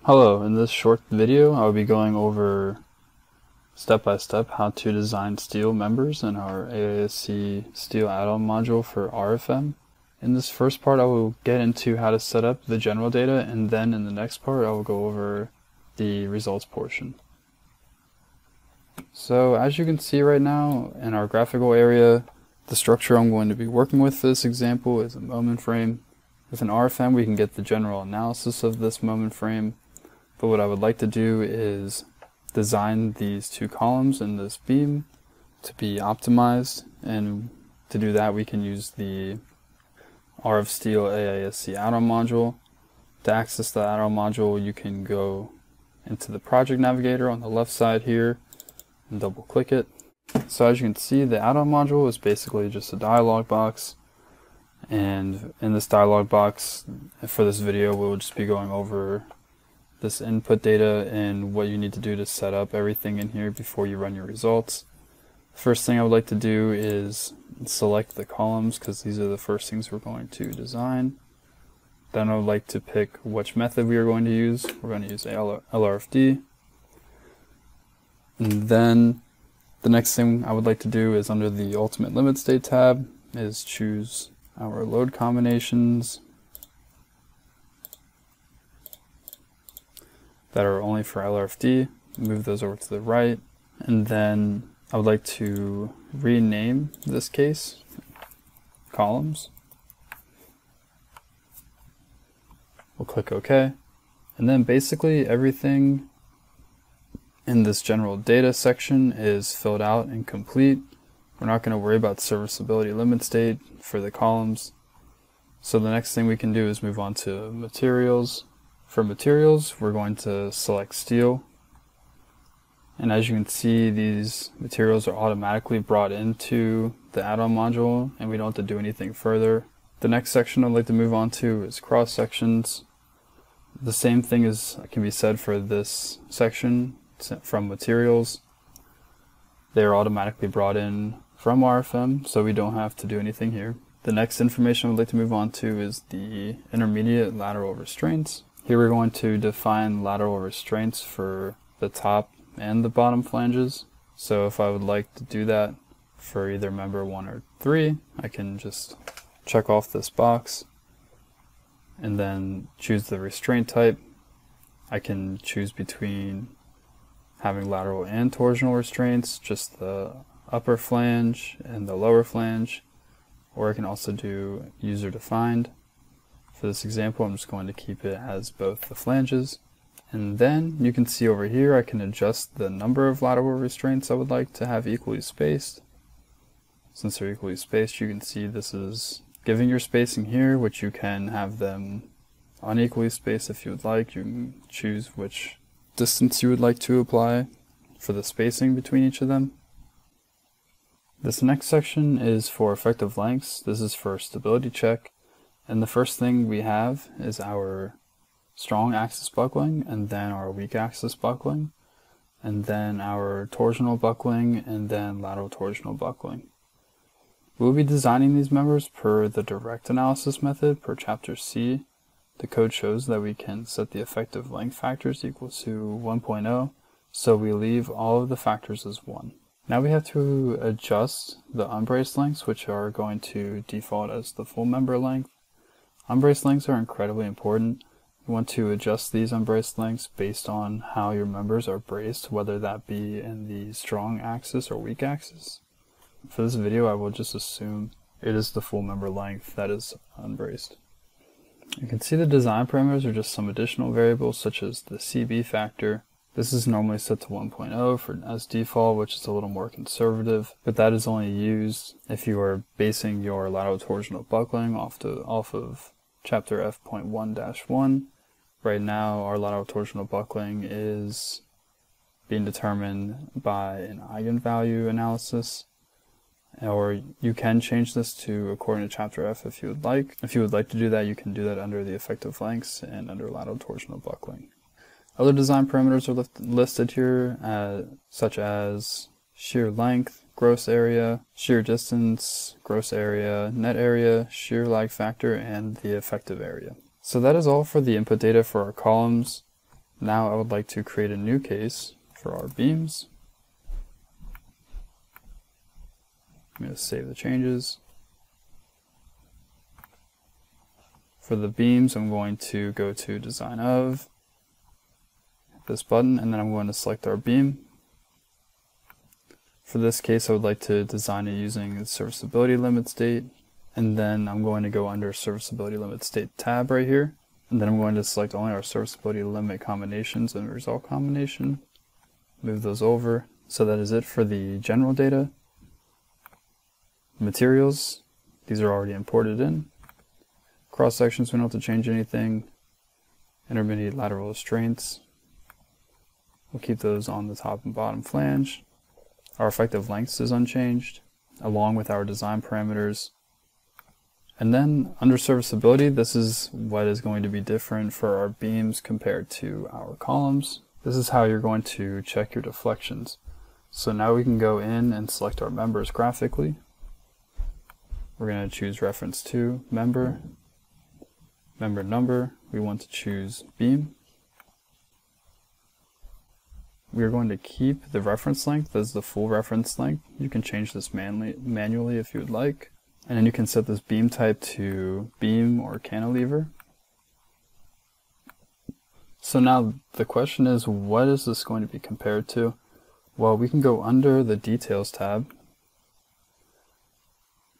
Hello, in this short video I will be going over step by step how to design steel members in our AISC steel add-on module for RFEM. In this first part I will get into how to set up the general data, and then in the next part I will go over the results portion. So as you can see right now in our graphical area, the structure I'm going to be working with for this example is a moment frame. With an RFEM we can get the general analysis of this moment frame. But what I would like to do is design these two columns in this beam to be optimized, and to do that we can use the RF Steel AISC add-on module. To access the add-on module you can go into the project navigator on the left side here and double click it. So as you can see, the add-on module is basically just a dialog box, and in this dialog box for this video we'll just be going over this input data and what you need to do to set up everything in here before you run your results. First thing I would like to do is select the columns, because these are the first things we're going to design. Then I would like to pick which method we are going to use. We're going to use LRFD. And then the next thing I would like to do is, under the ultimate limit state tab, is choose our load combinations that are only for LRFD, move those over to the right, and then I would like to rename this case columns. We'll click OK, and then basically everything in this general data section is filled out and complete. We're not going to worry about serviceability limit state for the columns. So the next thing we can do is move on to materials. For materials, we're going to select steel, and as you can see, these materials are automatically brought into the add-on module and we don't have to do anything further. The next section I'd like to move on to is cross sections. The same thing can be said for this section from materials. They are automatically brought in from RFEM, so we don't have to do anything here. The next information I'd like to move on to is the intermediate lateral restraints. Here we're going to define lateral restraints for the top and the bottom flanges. So if I would like to do that for either member 1 or 3, I can just check off this box and then choose the restraint type. I can choose between having lateral and torsional restraints, just the upper flange and the lower flange, or I can also do user defined. For this example, I'm just going to keep it as both the flanges. And then you can see over here I can adjust the number of lateral restraints I would like to have equally spaced. Since they're equally spaced, you can see this is giving your spacing here, which you can have them unequally spaced if you would like. You can choose which distance you would like to apply for the spacing between each of them. This next section is for effective lengths. This is for stability check. And the first thing we have is our strong axis buckling, and then our weak axis buckling, and then our torsional buckling, and then lateral torsional buckling. We'll be designing these members per the direct analysis method per chapter C. The code shows that we can set the effective length factors equal to 1.0, so we leave all of the factors as 1. Now we have to adjust the unbraced lengths, which are going to default as the full member length. Unbraced lengths are incredibly important. You want to adjust these unbraced lengths based on how your members are braced, whether that be in the strong axis or weak axis. For this video I will just assume it is the full member length that is unbraced. You can see the design parameters are just some additional variables, such as the CB factor. This is normally set to 1.0 as default, which is a little more conservative, but that is only used if you are basing your lateral torsional buckling off of chapter F.1-1. Right now our lateral torsional buckling is being determined by an eigenvalue analysis, or you can change this to according to chapter F if you would like. If you would like to do that, you can do that under the effective lengths and under lateral torsional buckling. Other design parameters are listed here, such as shear length, gross area, shear distance, gross area, net area, shear lag factor, and the effective area. So that is all for the input data for our columns. Now I would like to create a new case for our beams. I'm going to save the changes. For the beams, I'm going to go to Design Of, hit this button, and then I'm going to select our beam. For this case, I would like to design it using the serviceability limit state, and then I'm going to go under serviceability limit state tab right here, and then I'm going to select only our serviceability limit combinations and result combination. Move those over. So that is it for the general data. Materials, these are already imported in. Cross sections, we don't have to change anything. Intermediate lateral restraints, we'll keep those on the top and bottom flange. Our effective lengths is unchanged, along with our design parameters. And then under serviceability, this is what is going to be different for our beams compared to our columns. This is how you're going to check your deflections. So now we can go in and select our members graphically. We're going to choose reference to member. Member number, we want to choose beam. We are going to keep the reference length as the full reference length. You can change this manually if you would like. And then you can set this beam type to beam or cantilever. So now the question is, what is this going to be compared to? Well, we can go under the Details tab.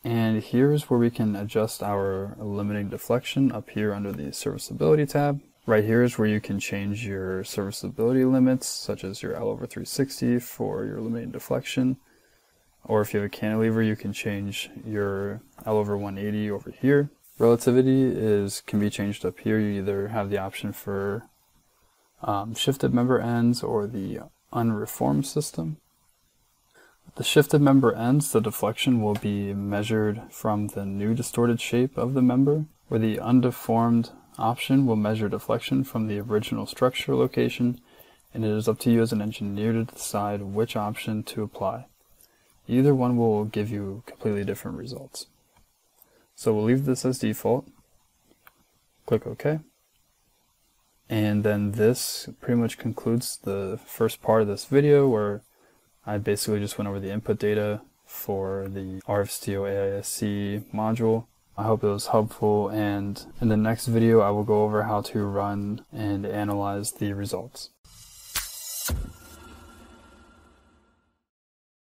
And here's where we can adjust our limiting deflection up here under the Serviceability tab. Right here is where you can change your serviceability limits, such as your L/360 for your limiting deflection. Or if you have a cantilever, you can change your L/180 over here. Relativity can be changed up here. You either have the option for shifted member ends or the unreformed system. The shifted member ends, the deflection will be measured from the new distorted shape of the member, where the undeformed option will measure deflection from the original structure location, and it is up to you as an engineer to decide which option to apply. Either one will give you completely different results. So we'll leave this as default. Click OK. And then this pretty much concludes the first part of this video, where I basically just went over the input data for the RFSTO AISC module. I hope it was helpful, and in the next video I will go over how to run and analyze the results.